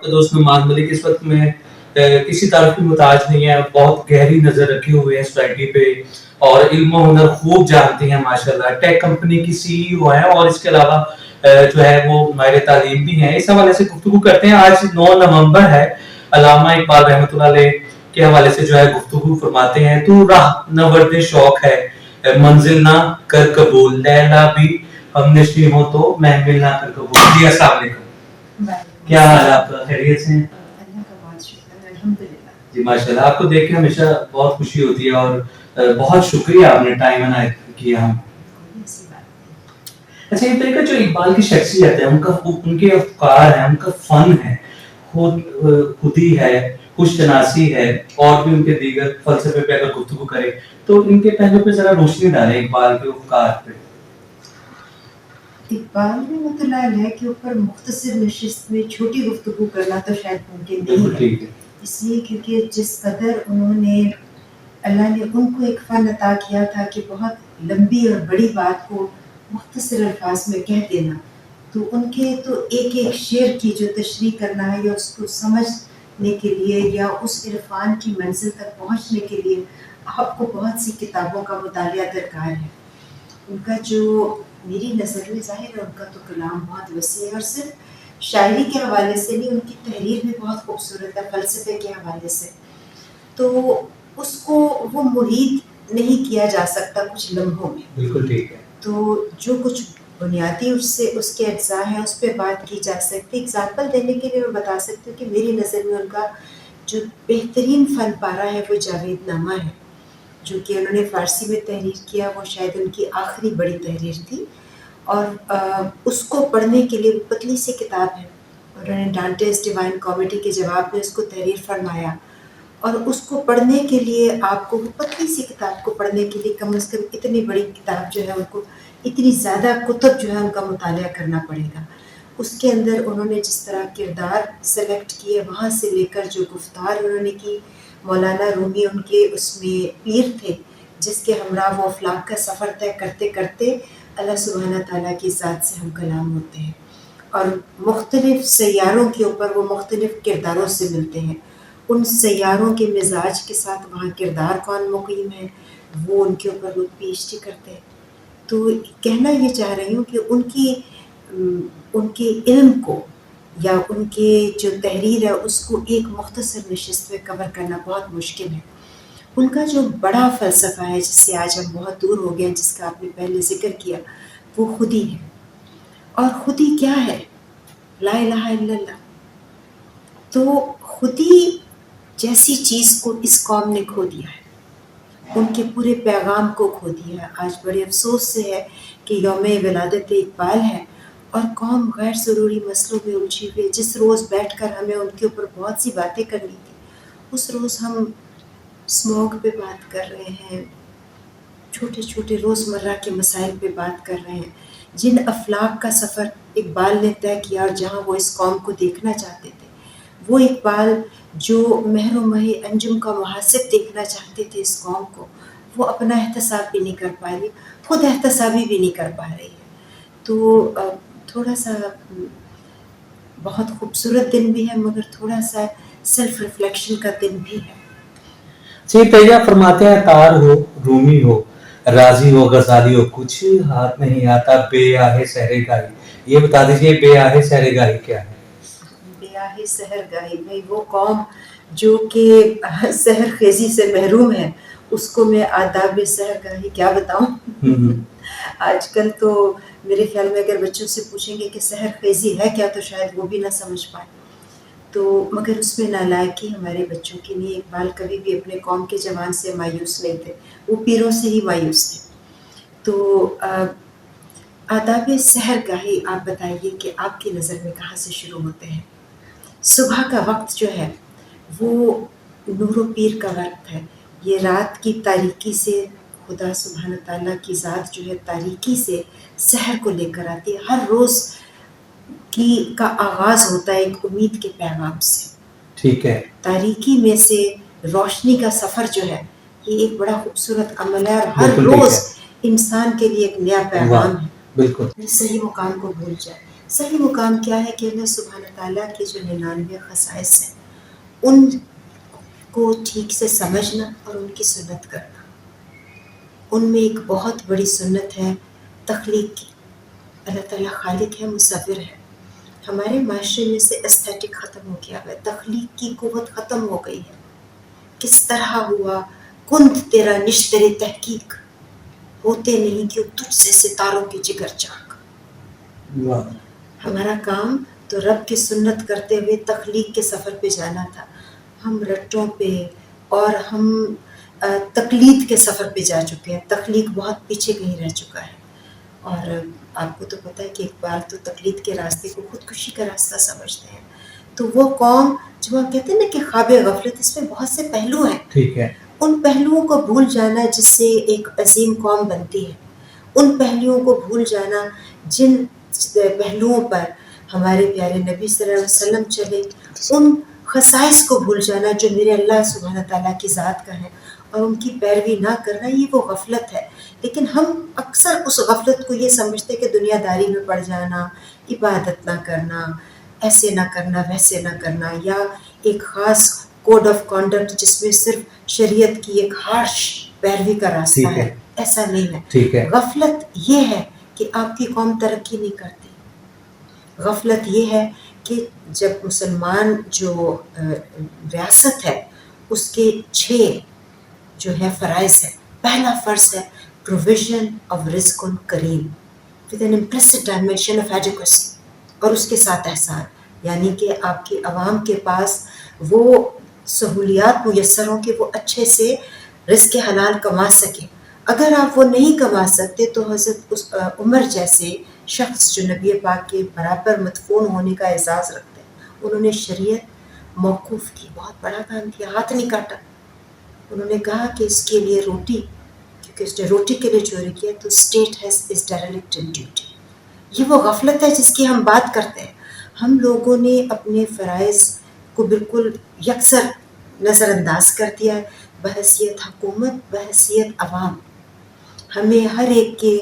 دوست نعمان ملک اس وقت میں کسی طرف کی محتاج نہیں ہے, بہت گہری نظر رکھے ہوئے ہیں سوسائٹی پہ اور علم و ہنر خوب جانتے ہیں ماشاءاللہ. ٹیک کمپنی کی سی ای او ہیں اور اس کے علاوہ جو ہے وہ ماہر تعلیم بھی ہیں. اس حوالے سے گفتگو کرتے ہیں. آج 9 نومبر ہے, علامہ اقبال رحمۃ اللہ علیہ کے حوالے سے جو ہے گفتگو فرماتے ہیں. تو راہ نورد شوق ہے منزل نہ کر قبول, لیلا بھی ہم نشیں ہو تو محمل نہ کر قبول. جی السلام علیکم, کیا حال ہے آپ کا, خیریت سے ہیں؟ جی ماشاءاللہ, آپ کو دیکھ کے ہمیشہ بہت خوشی ہوتی ہے اور بہت شکریہ آپ نے ٹائم عنایت کیا ہم. اچھا یہ طریقہ جو اقبال کی شخصیت ہے, ان کے افکار ہیں, ان کا فن ہے, خودی ہے, خوش شناسی ہے اور بھی ان کے دیگر فلسفے پہ اگر گفتگو کرے تو ان کے پہلو پہ ذرا روشنی ڈالے اقبال کے افکار پہ. اقبال رحمۃ اللہ علیہ کے اوپر مختصر نشست میں چھوٹی گفتگو کرنا تو شاید ممکن نہیں ہے, اس لیے کیونکہ جس قدر انہوں نے اللہ نے ان کو ایک فن عطا کیا تھا کہ بہت لمبی اور بڑی بات کو مختصر الفاظ میں کہہ دینا, تو ان کے تو ایک ایک شعر کی جو تشریح کرنا ہے یا اس کو سمجھنے کے لیے یا اس عرفان کی منزل تک پہنچنے کے لیے آپ کو بہت سی کتابوں کا مطالعہ درکار ہے. ان کا جو میری نظر میں ظاہر ہے ان کا تو کلام بہت وسیع ہے, اور صرف شاعری کے حوالے سے نہیں, ان کی تحریر بھی بہت خوبصورت ہے فلسفے کے حوالے سے. تو اس کو وہ محیط نہیں کیا جا سکتا کچھ لمحوں میں. بالکل ٹھیک ہے. تو جو کچھ بنیادی اس کے اجزاء ہیں اس پہ بات کی جا سکتی. اگزامپل دینے کے لیے میں بتا سکتی ہوں کہ میری نظر میں ان کا جو بہترین فن پارہ ہے وہ جاوید نامہ ہے, جو کہ انہوں نے فارسی میں تحریر کیا. وہ شاید ان کی آخری بڑی تحریر تھی, اور اس کو پڑھنے کے لیے پتلی سی کتاب ہے. انہوں نے ڈانٹیز ڈیوائن کامیڈی کے جواب میں اس کو تحریر فرمایا, اور اس کو پڑھنے کے لیے آپ کو وہ پتلی سی کتاب کو پڑھنے کے لیے کم از کم اتنی بڑی کتاب جو ہے ان کو اتنی زیادہ کتب جو ہے ان کا مطالعہ کرنا پڑے گا. اس کے اندر انہوں نے جس طرح کردار سلیکٹ کیے, وہاں سے لے کر جو گفتار انہوں نے کی, مولانا رومی ان کے اس میں پیر تھے جس کے ہمراہ وہ افلاک کا سفر طے کرتے کرتے اللہ سبحانہ تعالیٰ کی ذات سے ہم کلام ہوتے ہیں, اور مختلف سیاروں کے اوپر وہ مختلف کرداروں سے ملتے ہیں. ان سیاروں کے مزاج کے ساتھ وہاں کردار کون مقیم ہے وہ ان کے اوپر وہ پیش کرتے ہیں. تو کہنا یہ چاہ رہی ہوں کہ ان کے علم کو یا ان کے جو تحریر ہے اس کو ایک مختصر نشست میں کور کرنا بہت مشکل ہے. ان کا جو بڑا فلسفہ ہے جس سے آج ہم بہت دور ہو گئے ہیں, جس کا آپ نے پہلے ذکر کیا, وہ خودی ہے. اور خودی کیا ہے؟ لا الہ الا اللہ. تو خودی جیسی چیز کو اس قوم نے کھو دیا ہے, ان کے پورے پیغام کو کھو دیا ہے. آج بڑے افسوس سے ہے کہ یوم ولادت اقبال ہے اور قوم غیر ضروری مسئلوں میں الجھی ہوئی. جس روز بیٹھ کر ہمیں ان کے اوپر بہت سی باتیں کرنی تھی, اس روز ہم اسموگ پہ بات کر رہے ہیں, چھوٹے چھوٹے روزمرہ کے مسائل پہ بات کر رہے ہیں. جن افلاک کا سفر اقبال نے طے کیا اور جہاں وہ اس قوم کو دیکھنا چاہتے تھے, وہ اقبال جو مہر و مہی انجم کا محاسب دیکھنا چاہتے تھے اس قوم کو, وہ اپنا احتساب بھی نہیں کر پا رہی, خود احتسابی بھی نہیں کر پا رہی ہے. تو تھوڑا سا بہت خوبصورت دن بھی ہے, مگر تھوڑا سا سیلف ریفلیکشن کا دن بھی ہے. جی تیجا فرماتے ہیں تار ہو, رومی ہو, راضی ہو, غزالی ہو, کچھ ہاتھ نہیں آتا بے آہ سحر گاہی. یہ بتا دیجئے بے آہ سحر گاہی کیا ہے؟ بے آہ سحر گاہی, بھائی وہ قوم جو کہ سحر خیزی سے محروم ہے, اس کو میں آداب سحر گاہی کیا بتاؤں. آج کل تو میرے خیال میں اگر بچوں سے پوچھیں گے کہ سحر خیزی ہے کیا, تو شاید وہ بھی نہ سمجھ پائیں. تو مگر اس میں نالائکی ہمارے بچوں کی نہیں. اقبال کبھی بھی اپنے قوم کے جوان سے مایوس نہیں تھے, وہ پیروں سے ہی مایوس تھے. تو آداب سحر گاہی آپ بتائیے کہ آپ کی نظر میں کہاں سے شروع ہوتے ہیں؟ صبح کا وقت جو ہے وہ نور و پیر کا وقت ہے. یہ رات کی تاریکی سے خدا سبحانہ تعالیٰ کی ذات جو ہے تاریکی سے سحر کو لے کر آتی ہے. ہر روز کا آغاز ہوتا ہے ایک امید کے پیغام سے. ٹھیک ہے. تاریکی میں سے روشنی کا سفر جو ہے یہ ایک بڑا خوبصورت عمل ہے, اور ہر روز انسان کے لیے ایک نیا پیغام ہے. بالکل صحیح مقام کو بھول جائے. صحیح مقام کیا ہے کہ اللہ سبحانہ تعالیٰ کے جو 99 خصائص ہیں ان کو ٹھیک سے سمجھنا اور ان کی سنت کرنا. ان میں ایک بہت بڑی سنت ہے تخلیق کی. اللہ تعالیٰ خالق ہے، مصور ہے. ہمارے معاشرے میں سے استھیٹک ختم ہو گیا ہے، تخلیق کی قوت ختم ہو گئی ہے. کس طرح ہوا کند تیرا نشتر تحقیق، ہوتے نہیں کہ تجھ سے ستاروں کی جگر چاک. ہمارا کام تو رب کی سنت کرتے ہوئے تخلیق کے سفر پہ جانا تھا. ہم رٹوں پہ اور ہم تقلید کے سفر پہ جا چکے ہیں. تخلیق بہت پیچھے کہیں رہ چکا ہے. اور آپ کو تو پتہ ہے کہ اقبال تو تقلید کے راستے کو خودکشی کا راستہ سمجھتے ہیں. تو وہ قوم جو ہم کہتے ہیں نا کہ خواب غفلت، اس میں بہت سے پہلو ہیں. ٹھیک ہے. ان پہلوؤں کو بھول جانا جس سے ایک عظیم قوم بنتی ہے، ان پہلوؤں کو بھول جانا جن پہلوؤں پر ہمارے پیارے نبی صلی اللہ علیہ وسلم چلے، ان خصائص کو بھول جانا جو میرے اللہ سبحانہ تعالیٰ کی ذات کا ہے، اور ان کی پیروی نہ کرنا، یہ وہ غفلت ہے. لیکن ہم اکثر اس غفلت کو یہ سمجھتے کہ دنیا داری میں پڑ جانا، عبادت نہ کرنا، ایسے نہ کرنا ویسے نہ کرنا، یا ایک خاص کوڈ آف کانڈکٹ جس میں صرف شریعت کی ایک ہارش پیروی کا راستہ ہے. ایسا نہیں ہے. ٹھیک ہے. غفلت یہ ہے کہ آپ کی قوم ترقی نہیں کرتی. غفلت یہ ہے کہ جب مسلمان جو ریاست ہے اس کے 6 جو ہے فرائض ہے. پہلا فرض ہے پروویژن آف رزق کریم with an impressed dimension of adequacy, اور اس کے ساتھ احسان، یعنی کہ آپ کی عوام کے پاس وہ سہولیات میسر ہوں کہ وہ اچھے سے رزق حلال کما سکیں. اگر آپ وہ نہیں کما سکتے تو حضرت عمر جیسے شخص جو نبی پاک کے برابر مدفون ہونے کا اعزاز رکھتے ہیں، انہوں نے شریعت موقوف کی، بہت بڑا کام کیا، ہاتھ نہیں کاٹا. انہوں نے کہا کہ اس کے لیے روٹی، کیونکہ اس نے روٹی کے لیے چوری کیا تو state is direct in duty. یہ وہ غفلت ہے جس کی ہم بات کرتے ہیں. ہم لوگوں نے اپنے فرائض کو بالکل یکسر نظر انداز کر دیا ہے بحیثیت حکومت، بحیثیت عوام. ہمیں ہر ایک کے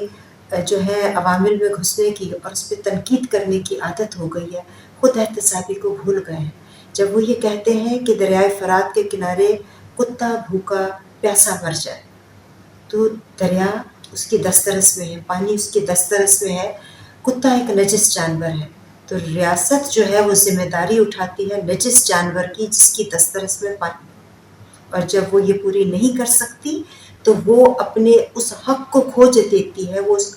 جو ہے عوامل میں گھسنے کی اور اس پہ تنقید کرنے کی عادت ہو گئی ہے. خود احتسابی کو بھول گئے ہیں. جب وہ یہ کہتے ہیں کہ دریائے فرات کے کنارے کتا بھوکا پیاسا مر جائے، تو دریا اس کی دسترس میں ہے، پانی اس کی دسترس میں ہے، کتا ایک نجس جانور ہے. تو ریاست جو ہے وہ ذمہ داری اٹھاتی ہے نجس جانور کی جس کی دسترس میں پانی، اور جب وہ یہ پوری نہیں کر سکتی تو وہ اپنے اس حق کو کھو دیتی ہے، وہ اس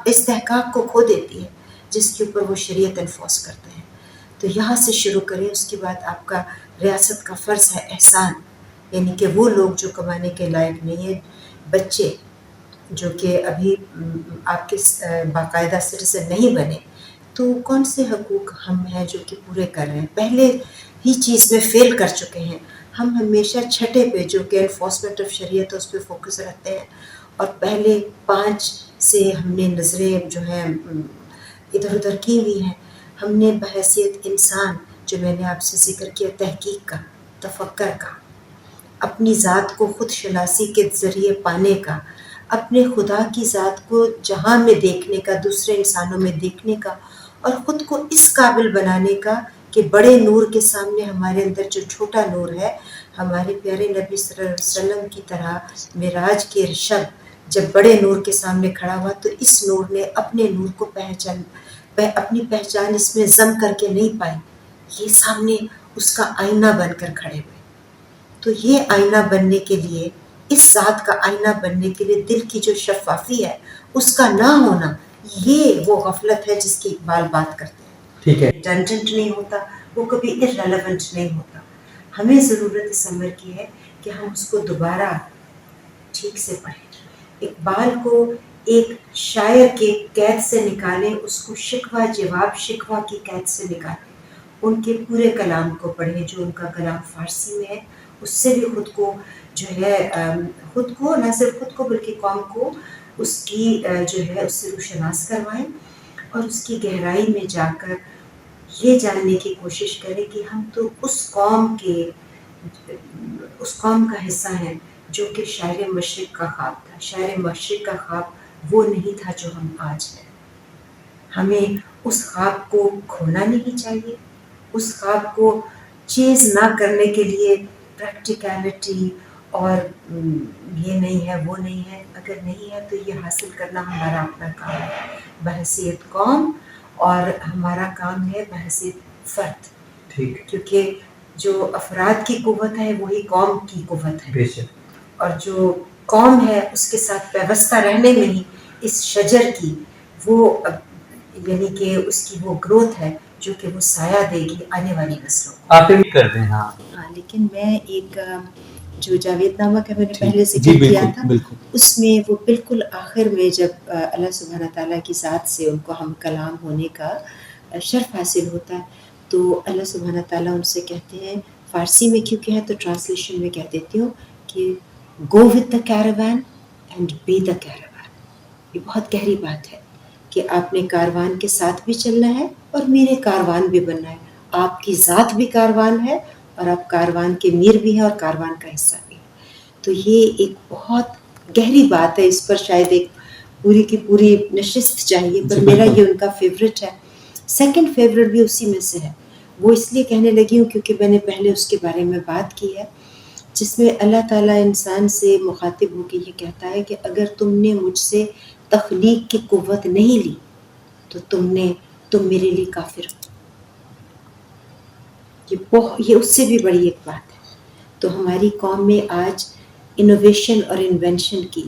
استحقاق کو کھو دیتی ہے جس کے اوپر وہ شریعت انفورس کرتے ہیں. تو یہاں سے شروع کریں. اس کے بعد آپ کا ریاست کا فرض ہے احسان، یعنی کہ وہ لوگ جو کمانے کے لائق نہیں ہیں، بچے جو کہ ابھی آپ کے باقاعدہ سٹیزن نہیں بنے، تو کون سے حقوق ہم ہیں جو کہ پورے کر رہے ہیں؟ پہلے ہی چیز میں فیل کر چکے ہیں. ہم ہمیشہ چھٹے پہ جو کہ انفورسمنٹ آف شریعت ہے اس پہ فوکس رکھتے ہیں، اور پہلے 5 سے ہم نے نظریں جو ہیں ادھر ادھر کی ہوئی ہیں. ہم نے بحیثیت انسان، جو میں نے آپ سے ذکر کیا، تحقیق کا، تفکر کا، اپنی ذات کو خود شناسی کے ذریعے پانے کا، اپنے خدا کی ذات کو جہاں میں دیکھنے کا، دوسرے انسانوں میں دیکھنے کا، اور خود کو اس قابل بنانے کا کہ بڑے نور کے سامنے ہمارے اندر جو چھوٹا نور ہے، ہمارے پیارے نبی صلی اللہ علیہ وسلم کی طرح معراج کے شب جب بڑے نور کے سامنے کھڑا ہوا تو اس نور نے اپنے نور کو اپنی پہچان اس میں ضم کر کے نہیں پائی. یہ سامنے اس کا آئینہ بن کر کھڑے ہوئے. تو یہ آئینہ بننے کے لیے، اس ذات کا آئینہ بننے کے لیے دل کی جو شفافی ہے اس کا نہ ہونا، یہ وہ غفلت ہے جس کی اقبال بات کرتے ہیں. ٹھیک ہے. ڈنڈنٹ نہیں ہوتا، وہ کبھی ارریلیونٹ نہیں ہوتا. ہمیں ضرورت اس عمر کی ہے کہ ہم اس کو دوبارہ ٹھیک سے پڑھیں. اقبال کو ایک شاعر کے قید سے نکالیں، اس کو شکوہ جواب شکوہ کی قید سے نکالیں. ان کے پورے کلام کو پڑھیں جو ان کا کلام فارسی میں ہے. اس سے بھی خود کو جو ہے، خود کو نہ صرف خود کو بلکہ قوم کو اس کی جو ہے اس سے روشناس کروائیں، اور اس کی گہرائی میں جا کر یہ جاننے کی کوشش کریں کہ ہم تو اس قوم کا حصہ ہیں جو کہ شاعر مشرق کا خواب تھا. شاعر مشرق کا خواب وہ نہیں تھا جو ہم آج ہیں. ہمیں اس خواب کو کھونا نہیں چاہیے، اس خواب کو چیز نہ کرنے کے لیے پریکٹیکلٹی اور یہ نہیں ہے وہ نہیں ہے، اگر نہیں ہے تو یہ حاصل کرنا ہمارا اپنا کام ہے بحیثیت قوم، اور ہمارا کام ہے بحیثیت فرد، ٹھیک، کیونکہ جو افراد کی قوت ہے وہی قوم کی قوت ہے، بے شک، اور جو قوم ہے اس کے ساتھ پیوستہ رہنے میں ہی اس شجر کی وہ یعنی کہ اس کی وہ گروتھ ہے جو کہ وہ سایہ دے گی آنے والی نسلوں کو۔ آپ بھی کر دیں، ہاں ہاں، لیکن میں ایک جو جاوید نامہ کا میں نے ٹھیک، پہلے جی ذکر کیا بالکل تھا، بالکل، اس میں وہ بالکل آخر میں جب اللہ سبحانہ تعالیٰ کی ذات سے ان کو ہم کلام ہونے کا شرف حاصل ہوتا ہے تو اللہ سبحانہ تعالیٰ ان سے کہتے ہیں، فارسی میں کیونکہ ہے تو ٹرانسلیشن میں کہہ دیتی ہوں کہ go with the caravan and be the caravan. یہ بہت گہری بات ہے کہ آپ نے کاروان کے ساتھ بھی چلنا ہے اور میرے کاروان بھی بننا ہے، آپ کی ذات بھی کاروان ہے اور آپ کاروان کے میر بھی ہیں اور کاروان کا حصہ بھی ہیں۔ تو یہ ایک بہت گہری بات ہے، اس پر شاید ایک پوری کی پوری نشست چاہیے، پر میرا یہ ان کا فیوریٹ ہے۔ سیکنڈ فیوریٹ بھی اسی میں سے ہے، وہ اس لیے کہنے لگی ہوں کیونکہ میں نے پہلے اس کے بارے میں بات کی ہے، جس میں اللہ تعالیٰ انسان سے مخاطب ہو کے یہ کہتا ہے کہ اگر تم نے مجھ سے تخلیق کی قوت نہیں لی تو تم میرے لیے کافر ہو۔ یہ اس سے بھی بڑی ایک بات ہے۔ تو ہماری قوم میں آج انوویشن اور انوینشن کی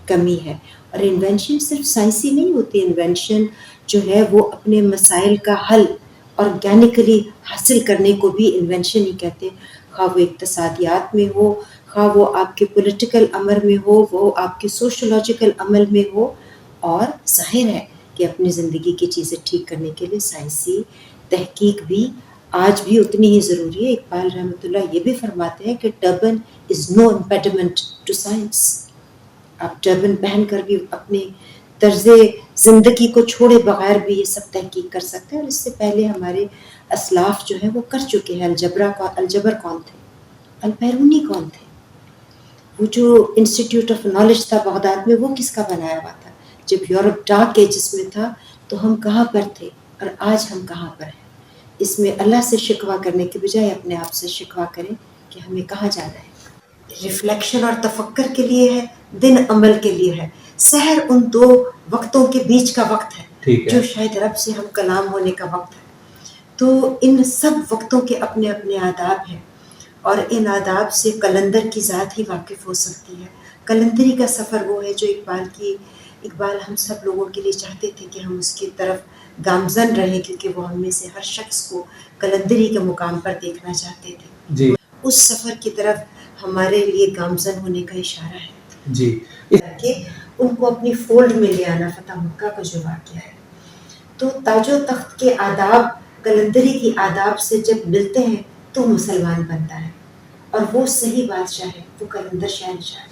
کمی ہے، اور انوینشن صرف سائنسی نہیں ہوتی، انوینشن جو ہے وہ اپنے مسائل کا حل آرگینکلی حاصل کرنے کو بھی انوینشن ہی کہتے ہیں، خواہ وہ اقتصادیات میں ہو، خواہ وہ آپ کے پولیٹیکل عمل میں ہو، وہ آپ کے سوشولوجیکل عمل میں ہو، اور ظاہر ہے کہ اپنی زندگی کی چیزیں ٹھیک کرنے کے لیے سائنسی تحقیق بھی آج بھی اتنی ہی ضروری ہے۔ اقبال رحمۃ اللہ یہ بھی فرماتے ہیں کہ turban is no impediment to science. آپ ٹربن پہن کر بھی اپنے طرز زندگی کو چھوڑے بغیر بھی یہ سب تحقیق کر سکتے ہیں، اور اس سے پہلے ہمارے اسلاف جو ہیں وہ کر چکے ہیں۔ الجبر کون تھے؟ البیرونی کون تھے؟ وہ جو انسٹیٹیوٹ آف نالج تھا بغداد میں، وہ کس کا بنایا ہوا تھا؟ جب یورپ ڈارک ایجز میں تھا تو ہم کہاں پر تھے اور آج ہم کہاں پر ہیں؟ اس میں اللہ سے شکوہ کرنے کے بجائے اپنے آپ سے شکوہ کریں کہ ہمیں کہاں جانا ہے۔ ریفلیکشن اور تفکر کے لیے ہے، دن عمل کے لیے ہے۔ سحر ان دو وقتوں کے بیچ کا وقت ہے جو شاید رب سے ہم کلام ہونے کا وقت ہے۔ تو ان سب وقتوں کے اپنے اپنے آداب ہیں، اور ان آداب سے قلندر کی ذات ہی واقف ہو سکتی ہے۔ قلندری کا سفر وہ ہے جو اقبال ہم سب لوگوں کے لیے چاہتے تھے کہ ہم اس کی طرف گامزن رہیں، کیونکہ وہ ہم میں سے ہر شخص کو قلندری کے مقام پر دیکھنا چاہتے تھے۔ جی، اس سفر کی طرف ہمارے لیے گامزن ہونے کا اشارہ ہے جی، کہ ان کو اپنی فولڈ میں لے آنا، فتح مکہ کا جو واقعہ ہے۔ تو تاج و تخت کے آداب قلندری کی آداب سے جب ملتے ہیں تو مسلمان بنتا ہے، اور وہ صحیح بادشاہ ہے، وہ قلندر شہنشاہ ہے۔